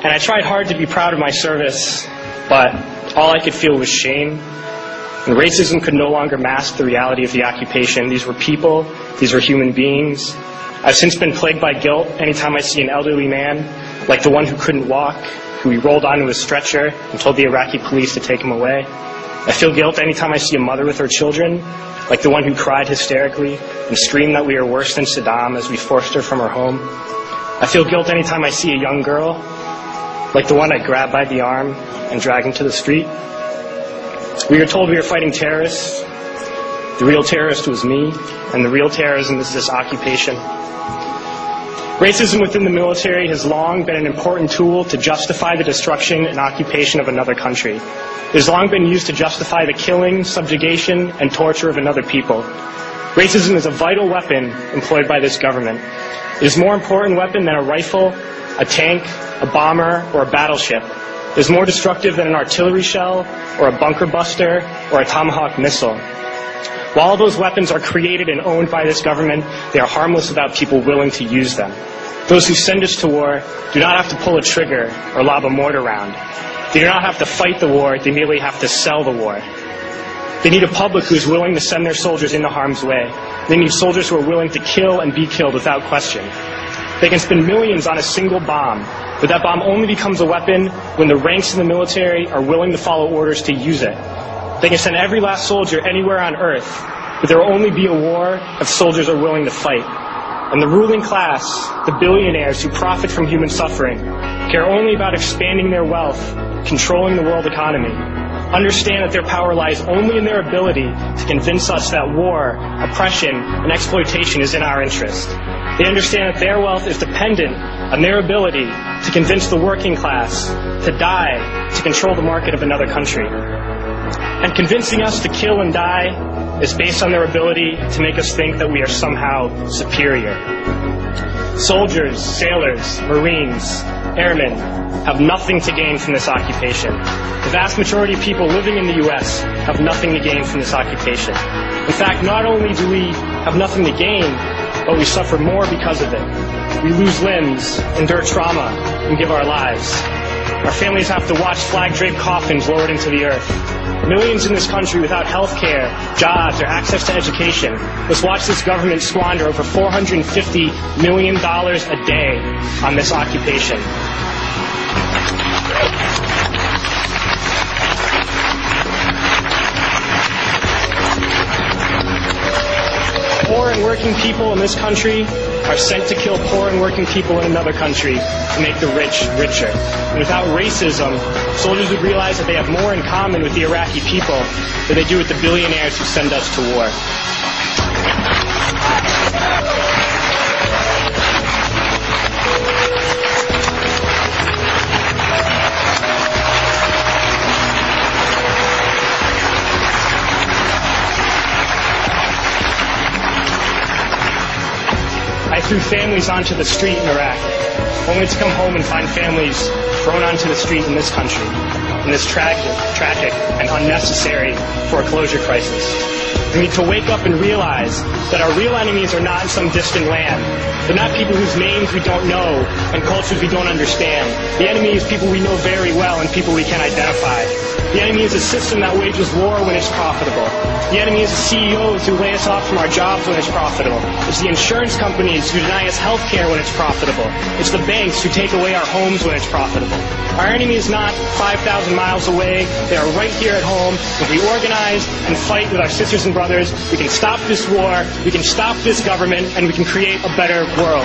And I tried hard to be proud of my service, but all I could feel was shame. And racism could no longer mask the reality of the occupation. These were people. These were human beings. I've since been plagued by guilt anytime I see an elderly man, like the one who couldn't walk, who we rolled onto a stretcher and told the Iraqi police to take him away. I feel guilt anytime I see a mother with her children, like the one who cried hysterically and screamed that we are worse than Saddam as we forced her from her home. I feel guilt anytime I see a young girl, like the one I grabbed by the arm and dragged into the street. We were told we were fighting terrorists. The real terrorist was me, and the real terrorism is this occupation. Racism within the military has long been an important tool to justify the destruction and occupation of another country. It has long been used to justify the killing, subjugation, and torture of another people. Racism is a vital weapon employed by this government. It is a more important weapon than a rifle, a tank, a bomber, or a battleship. It is more destructive than an artillery shell, or a bunker buster, or a Tomahawk missile. While all those weapons are created and owned by this government, they are harmless without people willing to use them. Those who send us to war do not have to pull a trigger or lob a mortar round. They do not have to fight the war, they merely have to sell the war. They need a public who is willing to send their soldiers into harm's way. They need soldiers who are willing to kill and be killed without question. They can spend millions on a single bomb, but that bomb only becomes a weapon when the ranks in the military are willing to follow orders to use it. They can send every last soldier anywhere on earth, but there will only be a war if soldiers are willing to fight. And the ruling class, the billionaires who profit from human suffering, care only about expanding their wealth, controlling the world economy. Understand that their power lies only in their ability to convince us that war, oppression, and exploitation is in our interest. They understand that their wealth is dependent on their ability to convince the working class to die to control the market of another country. And convincing us to kill and die is based on their ability to make us think that we are somehow superior. Soldiers, sailors, Marines, airmen have nothing to gain from this occupation. The vast majority of people living in the U.S. have nothing to gain from this occupation. In fact, not only do we have nothing to gain, but we suffer more because of it. We lose limbs, endure trauma, and give our lives. Our families have to watch flag-draped coffins lowered into the earth. Millions in this country without health care, jobs, or access to education must watch this government squander over $450 million a day on this occupation. Poor and working people in this country are sent to kill poor and working people in another country to make the rich richer. And without racism, soldiers would realize that they have more in common with the Iraqi people than they do with the billionaires who send us to war. I threw families onto the street in Iraq, only to come home and find families thrown onto the street in this country, in this tragic and unnecessary foreclosure crisis. We need to wake up and realize that our real enemies are not in some distant land. They're not people whose names we don't know and cultures we don't understand. The enemy is people we know very well and people we can identify. The enemy is a system that wages war when it's profitable. The enemy is the CEOs who lay us off from our jobs when it's profitable. It's the insurance companies who deny us health care when it's profitable. It's the banks who take away our homes when it's profitable. Our enemy is not 5,000 miles away. They are right here at home. If we organize and fight with our sisters and brothers, we can stop this war, we can stop this government, and we can create a better world.